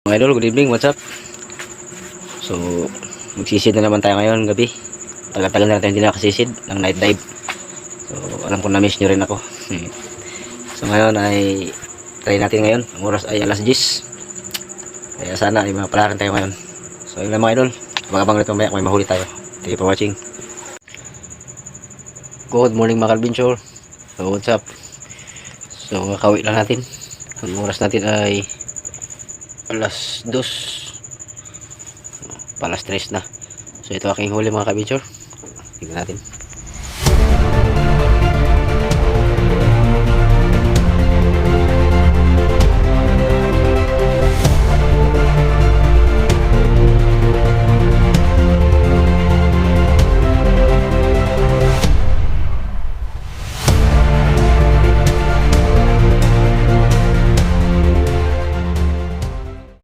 Mga idol, good evening, what's up? So, magsisid na naman tayo ngayon gabi. Tagal-tagal na natin hindi nakasisid ng night dive. So, alam ko na-miss nyo rin ako. So, ngayon ay try natin ngayon. Ang oras ay alas 10. Kaya sana ay mapalaran tayo ngayon. So, yun lang mga idol. Abang-abang nito mamaya kung may mahuli tayo. Thank you for watching. Good morning mga kalbinchor. So, what's up? So, kakawit lang natin. Ang oras natin ay alas 2, palas 3 na. So ito aking huli mga kabinchor, tignan natin.